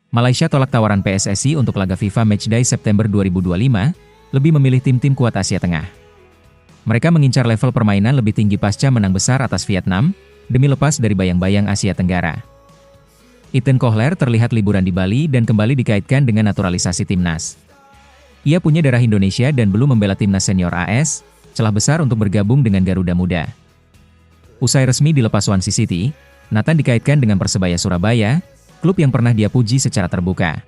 Malaysia tolak tawaran PSSI untuk laga FIFA Matchday September 2025, lebih memilih tim-tim kuat Asia Tengah. Mereka mengincar level permainan lebih tinggi pasca menang besar atas Vietnam, demi lepas dari bayang-bayang Asia Tenggara. Ethan Kohler terlihat liburan di Bali dan kembali dikaitkan dengan naturalisasi timnas. Ia punya darah Indonesia dan belum membela timnas senior AS, celah besar untuk bergabung dengan Garuda Muda. Usai resmi dilepas Swansea City, Nathan dikaitkan dengan Persebaya Surabaya, klub yang pernah dia puji secara terbuka.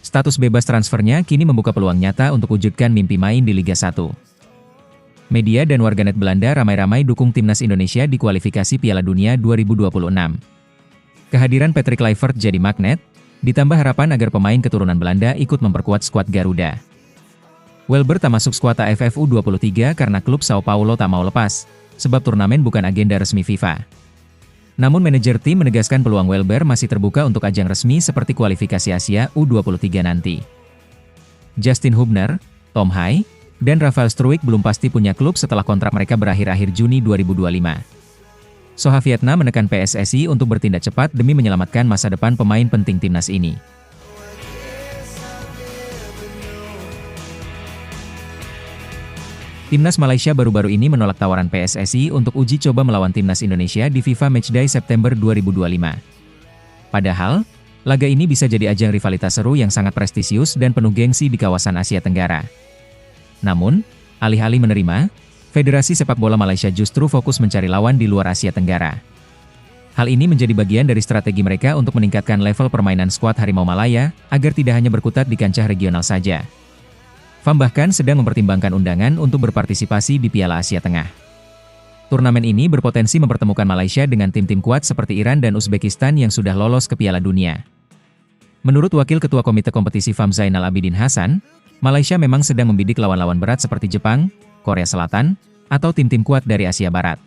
Status bebas transfernya kini membuka peluang nyata untuk wujudkan mimpi main di Liga 1. Media dan warganet Belanda ramai-ramai dukung timnas Indonesia di kualifikasi Piala Dunia 2026. Kehadiran Patrick Kluivert jadi magnet, ditambah harapan agar pemain keturunan Belanda ikut memperkuat skuad Garuda. Welber tak masuk skuad AFF U23 karena klub Sao Paulo tak mau lepas, sebab turnamen bukan agenda resmi FIFA. Namun manajer tim menegaskan peluang Welber masih terbuka untuk ajang resmi seperti kualifikasi Asia U23 nanti. Justin Hubner, Tom Hai, dan Rafael Struijk belum pasti punya klub setelah kontrak mereka berakhir akhir Juni 2025. Soha Vietnam menekan PSSI untuk bertindak cepat demi menyelamatkan masa depan pemain penting timnas ini. Timnas Malaysia baru-baru ini menolak tawaran PSSI untuk uji coba melawan timnas Indonesia di FIFA Matchday September 2025. Padahal, laga ini bisa jadi ajang rivalitas seru yang sangat prestisius dan penuh gengsi di kawasan Asia Tenggara. Namun, alih-alih menerima, Federasi Sepak Bola Malaysia justru fokus mencari lawan di luar Asia Tenggara. Hal ini menjadi bagian dari strategi mereka untuk meningkatkan level permainan skuad Harimau Malaya, agar tidak hanya berkutat di kancah regional saja. FAM bahkan sedang mempertimbangkan undangan untuk berpartisipasi di Piala Asia Tengah. Turnamen ini berpotensi mempertemukan Malaysia dengan tim-tim kuat seperti Iran dan Uzbekistan yang sudah lolos ke Piala Dunia. Menurut Wakil Ketua Komite Kompetisi FAM Zainal Abidin Hasan, Malaysia memang sedang membidik lawan-lawan berat seperti Jepang, Korea Selatan, atau tim-tim kuat dari Asia Barat.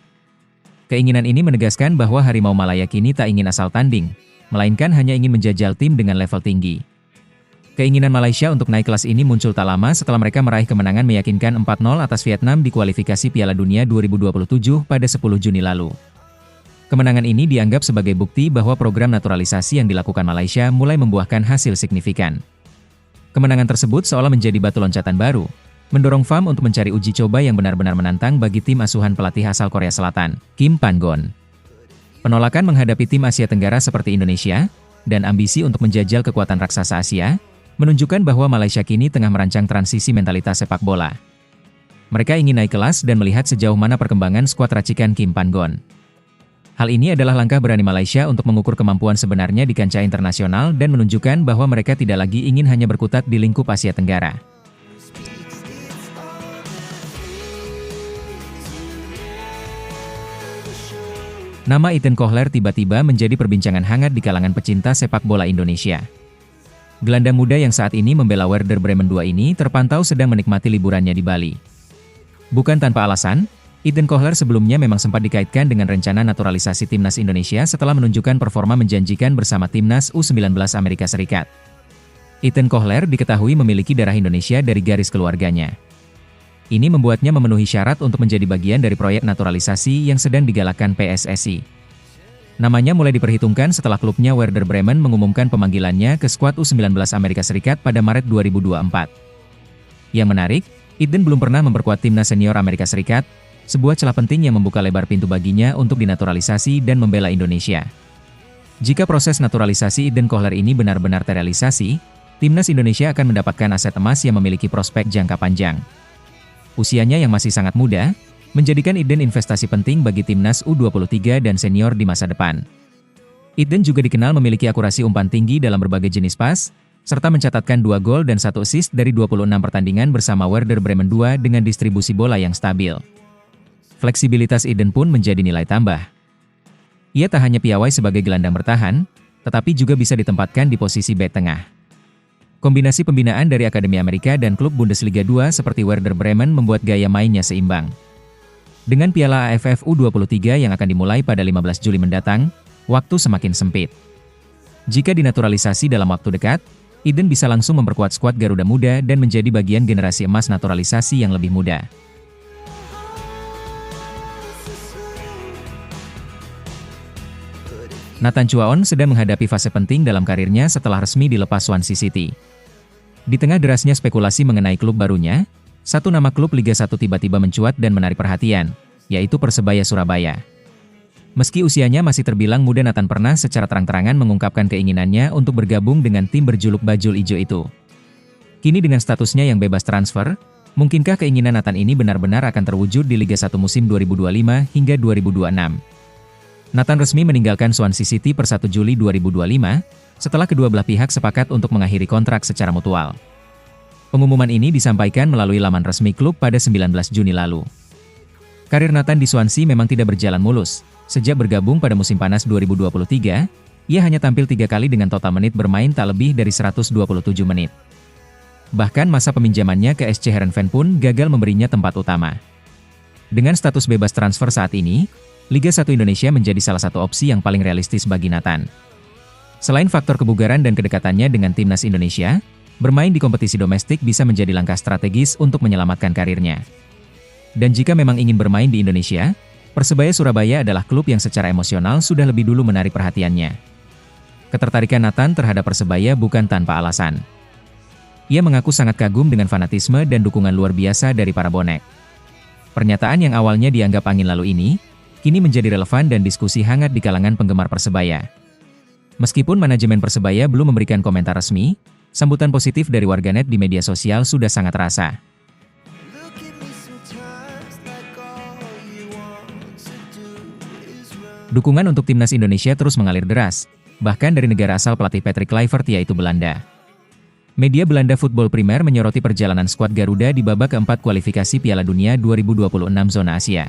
Keinginan ini menegaskan bahwa Harimau Malaya kini tak ingin asal tanding, melainkan hanya ingin menjajal tim dengan level tinggi. Keinginan Malaysia untuk naik kelas ini muncul tak lama setelah mereka meraih kemenangan meyakinkan 4-0 atas Vietnam di kualifikasi Piala Dunia 2027 pada 10 Juni lalu. Kemenangan ini dianggap sebagai bukti bahwa program naturalisasi yang dilakukan Malaysia mulai membuahkan hasil signifikan. Kemenangan tersebut seolah menjadi batu loncatan baru, mendorong FAM untuk mencari uji coba yang benar-benar menantang bagi tim asuhan pelatih asal Korea Selatan, Kim Pan-gon. Penolakan menghadapi tim Asia Tenggara seperti Indonesia, dan ambisi untuk menjajal kekuatan raksasa Asia, menunjukkan bahwa Malaysia kini tengah merancang transisi mentalitas sepak bola. Mereka ingin naik kelas dan melihat sejauh mana perkembangan skuad racikan Kim Pan-gon. Hal ini adalah langkah berani Malaysia untuk mengukur kemampuan sebenarnya di kancah internasional dan menunjukkan bahwa mereka tidak lagi ingin hanya berkutat di lingkup Asia Tenggara. Nama Ethan Kohler tiba-tiba menjadi perbincangan hangat di kalangan pecinta sepak bola Indonesia. Gelandang muda yang saat ini membela Werder Bremen II ini terpantau sedang menikmati liburannya di Bali. Bukan tanpa alasan, Ethan Kohler sebelumnya memang sempat dikaitkan dengan rencana naturalisasi timnas Indonesia setelah menunjukkan performa menjanjikan bersama timnas U19 Amerika Serikat. Ethan Kohler diketahui memiliki darah Indonesia dari garis keluarganya. Ini membuatnya memenuhi syarat untuk menjadi bagian dari proyek naturalisasi yang sedang digalakkan PSSI. Namanya mulai diperhitungkan setelah klubnya Werder Bremen mengumumkan pemanggilannya ke skuad U19 Amerika Serikat pada Maret 2024. Yang menarik, Ethan belum pernah memperkuat timnas senior Amerika Serikat, sebuah celah penting yang membuka lebar pintu baginya untuk dinaturalisasi dan membela Indonesia. Jika proses naturalisasi Ethan Kohler ini benar-benar terrealisasi, timnas Indonesia akan mendapatkan aset emas yang memiliki prospek jangka panjang. Usianya yang masih sangat muda, menjadikan Ethan investasi penting bagi timnas U23 dan senior di masa depan. Ethan juga dikenal memiliki akurasi umpan tinggi dalam berbagai jenis pas, serta mencatatkan 2 gol dan 1 assist dari 26 pertandingan bersama Werder Bremen II dengan distribusi bola yang stabil. Fleksibilitas Ethan pun menjadi nilai tambah. Ia tak hanya piawai sebagai gelandang bertahan, tetapi juga bisa ditempatkan di posisi bek tengah. Kombinasi pembinaan dari Akademi Amerika dan klub Bundesliga 2 seperti Werder Bremen membuat gaya mainnya seimbang. Dengan Piala AFF U23 yang akan dimulai pada 15 Juli mendatang, waktu semakin sempit. Jika dinaturalisasi dalam waktu dekat, Ethan bisa langsung memperkuat skuad Garuda Muda dan menjadi bagian generasi emas naturalisasi yang lebih muda. Nathan Chuaon sedang menghadapi fase penting dalam karirnya setelah resmi dilepas Swansea City. Di tengah derasnya spekulasi mengenai klub barunya, satu nama klub Liga 1 tiba-tiba mencuat dan menarik perhatian, yaitu Persebaya Surabaya. Meski usianya masih terbilang muda, Nathan pernah secara terang-terangan mengungkapkan keinginannya untuk bergabung dengan tim berjuluk Bajul Ijo itu. Kini dengan statusnya yang bebas transfer, mungkinkah keinginan Nathan ini benar-benar akan terwujud di Liga 1 musim 2025 hingga 2026? Nathan resmi meninggalkan Swansea City per 1 Juli 2025, setelah kedua belah pihak sepakat untuk mengakhiri kontrak secara mutual. Pengumuman ini disampaikan melalui laman resmi klub pada 19 Juni lalu. Karir Nathan di Swansea memang tidak berjalan mulus. Sejak bergabung pada musim panas 2023, ia hanya tampil 3 kali dengan total menit bermain tak lebih dari 127 menit. Bahkan masa peminjamannya ke SC Heerenveen pun gagal memberinya tempat utama. Dengan status bebas transfer saat ini, Liga 1 Indonesia menjadi salah satu opsi yang paling realistis bagi Nathan. Selain faktor kebugaran dan kedekatannya dengan timnas Indonesia, bermain di kompetisi domestik bisa menjadi langkah strategis untuk menyelamatkan karirnya. Dan jika memang ingin bermain di Indonesia, Persebaya Surabaya adalah klub yang secara emosional sudah lebih dulu menarik perhatiannya. Ketertarikan Nathan terhadap Persebaya bukan tanpa alasan. Ia mengaku sangat kagum dengan fanatisme dan dukungan luar biasa dari para bonek. Pernyataan yang awalnya dianggap angin lalu ini, kini menjadi relevan dan diskusi hangat di kalangan penggemar Persebaya. Meskipun manajemen Persebaya belum memberikan komentar resmi, sambutan positif dari warganet di media sosial sudah sangat terasa. Dukungan untuk timnas Indonesia terus mengalir deras, bahkan dari negara asal pelatih Patrick Kluivert yaitu Belanda. Media Belanda Football Primer menyoroti perjalanan skuad Garuda di babak keempat kualifikasi Piala Dunia 2026 zona Asia.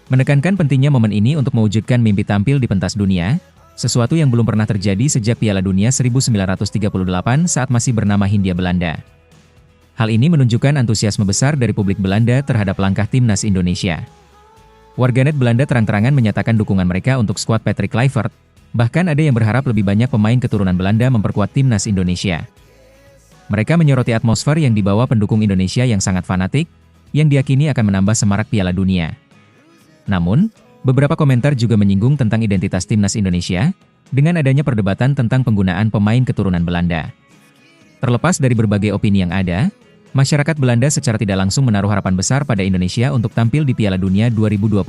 Menekankan pentingnya momen ini untuk mewujudkan mimpi tampil di pentas dunia, sesuatu yang belum pernah terjadi sejak Piala Dunia 1938 saat masih bernama Hindia Belanda. Hal ini menunjukkan antusiasme besar dari publik Belanda terhadap langkah timnas Indonesia. Warganet Belanda terang-terangan menyatakan dukungan mereka untuk skuad Patrick Kluivert, bahkan ada yang berharap lebih banyak pemain keturunan Belanda memperkuat timnas Indonesia. Mereka menyoroti atmosfer yang dibawa pendukung Indonesia yang sangat fanatik, yang diyakini akan menambah semarak Piala Dunia. Namun, beberapa komentar juga menyinggung tentang identitas timnas Indonesia, dengan adanya perdebatan tentang penggunaan pemain keturunan Belanda. Terlepas dari berbagai opini yang ada, masyarakat Belanda secara tidak langsung menaruh harapan besar pada Indonesia untuk tampil di Piala Dunia 2026.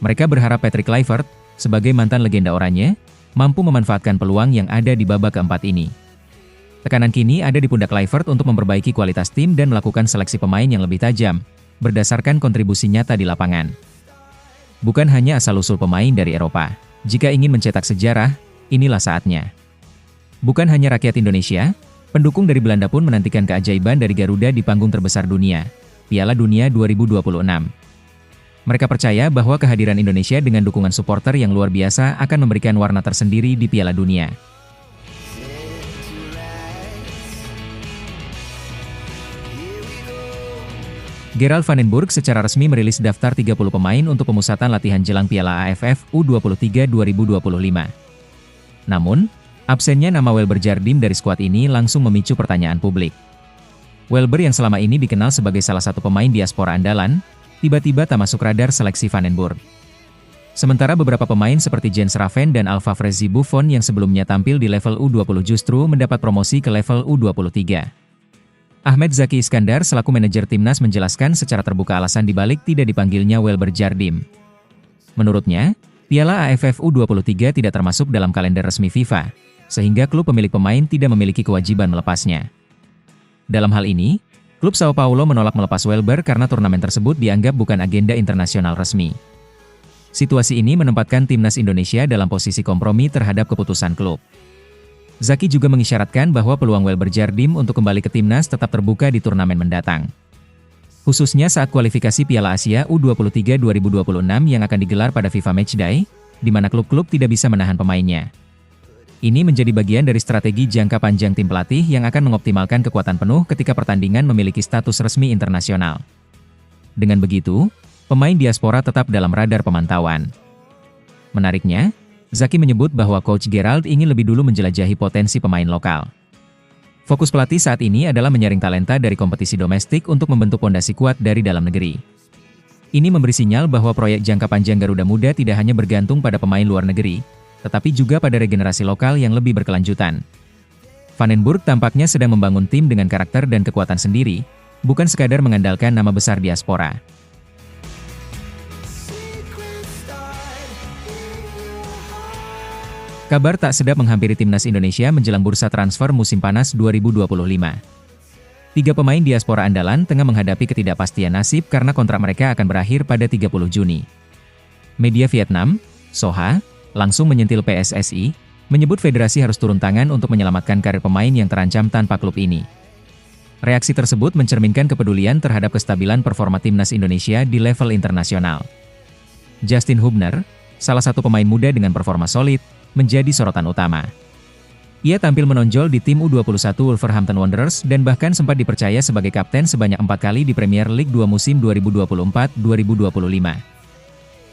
Mereka berharap Patrick Kluivert, sebagai mantan legenda oranye, mampu memanfaatkan peluang yang ada di babak keempat ini. Tekanan kini ada di pundak Kluivert untuk memperbaiki kualitas tim dan melakukan seleksi pemain yang lebih tajam, berdasarkan kontribusi nyata di lapangan. Bukan hanya asal-usul pemain dari Eropa. Jika ingin mencetak sejarah, inilah saatnya. Bukan hanya rakyat Indonesia, pendukung dari Belanda pun menantikan keajaiban dari Garuda di panggung terbesar dunia, Piala Dunia 2026. Mereka percaya bahwa kehadiran Indonesia dengan dukungan supporter yang luar biasa akan memberikan warna tersendiri di Piala Dunia. Gerald van den Burg secara resmi merilis daftar 30 pemain untuk pemusatan latihan jelang Piala AFF U23 2025. Namun, absennya nama Welber Jardim dari skuad ini langsung memicu pertanyaan publik. Welber yang selama ini dikenal sebagai salah satu pemain diaspora andalan, tiba-tiba tak masuk radar seleksi van den Burg. Sementara beberapa pemain seperti Jens Raven dan Alfa Frezi Buffon yang sebelumnya tampil di level U20 justru mendapat promosi ke level U23. Ahmed Zaki Iskandar selaku manajer timnas menjelaskan secara terbuka alasan dibalik tidak dipanggilnya Welber Jardim. Menurutnya, Piala AFF U23 tidak termasuk dalam kalender resmi FIFA, sehingga klub pemilik pemain tidak memiliki kewajiban melepasnya. Dalam hal ini, klub Sao Paulo menolak melepas Welber karena turnamen tersebut dianggap bukan agenda internasional resmi. Situasi ini menempatkan timnas Indonesia dalam posisi kompromi terhadap keputusan klub. Zaki juga mengisyaratkan bahwa peluang Welber Jardim untuk kembali ke timnas tetap terbuka di turnamen mendatang. Khususnya saat kualifikasi Piala Asia U23 2026 yang akan digelar pada FIFA Matchday, di mana klub-klub tidak bisa menahan pemainnya. Ini menjadi bagian dari strategi jangka panjang tim pelatih yang akan mengoptimalkan kekuatan penuh ketika pertandingan memiliki status resmi internasional. Dengan begitu, pemain diaspora tetap dalam radar pemantauan. Menariknya, Zaki menyebut bahwa Coach Gerald ingin lebih dulu menjelajahi potensi pemain lokal. Fokus pelatih saat ini adalah menyaring talenta dari kompetisi domestik untuk membentuk pondasi kuat dari dalam negeri. Ini memberi sinyal bahwa proyek jangka panjang Garuda Muda tidak hanya bergantung pada pemain luar negeri, tetapi juga pada regenerasi lokal yang lebih berkelanjutan. Vandenburg tampaknya sedang membangun tim dengan karakter dan kekuatan sendiri, bukan sekadar mengandalkan nama besar diaspora. Kabar tak sedap menghampiri timnas Indonesia menjelang bursa transfer musim panas 2025. 3 pemain diaspora andalan tengah menghadapi ketidakpastian nasib karena kontrak mereka akan berakhir pada 30 Juni. Media Vietnam, Soha, langsung menyentil PSSI, menyebut federasi harus turun tangan untuk menyelamatkan karir pemain yang terancam tanpa klub ini. Reaksi tersebut mencerminkan kepedulian terhadap kestabilan performa timnas Indonesia di level internasional. Justin Hubner, salah satu pemain muda dengan performa solid, menjadi sorotan utama. Ia tampil menonjol di tim U21 Wolverhampton Wanderers dan bahkan sempat dipercaya sebagai kapten sebanyak 4 kali di Premier League 2 musim 2024-2025.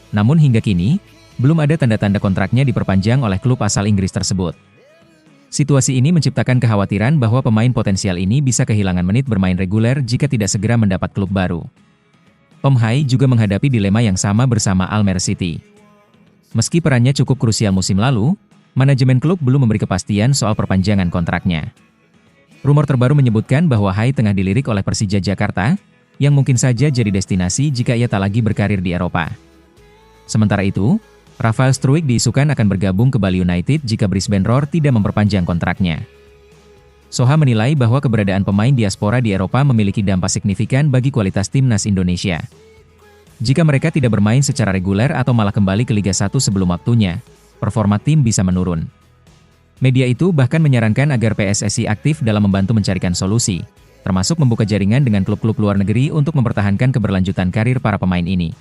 Namun hingga kini, belum ada tanda-tanda kontraknya diperpanjang oleh klub asal Inggris tersebut. Situasi ini menciptakan kekhawatiran bahwa pemain potensial ini bisa kehilangan menit bermain reguler jika tidak segera mendapat klub baru. Tom Hai juga menghadapi dilema yang sama bersama Almere City. Meski perannya cukup krusial musim lalu, manajemen klub belum memberi kepastian soal perpanjangan kontraknya. Rumor terbaru menyebutkan bahwa Hai tengah dilirik oleh Persija Jakarta, yang mungkin saja jadi destinasi jika ia tak lagi berkarir di Eropa. Sementara itu, Rafael Struijk diisukan akan bergabung ke Bali United jika Brisbane Roar tidak memperpanjang kontraknya. Soha menilai bahwa keberadaan pemain diaspora di Eropa memiliki dampak signifikan bagi kualitas timnas Indonesia. Jika mereka tidak bermain secara reguler atau malah kembali ke Liga 1 sebelum waktunya, performa tim bisa menurun. Media itu bahkan menyarankan agar PSSI aktif dalam membantu mencarikan solusi, termasuk membuka jaringan dengan klub-klub luar negeri untuk mempertahankan keberlanjutan karir para pemain ini.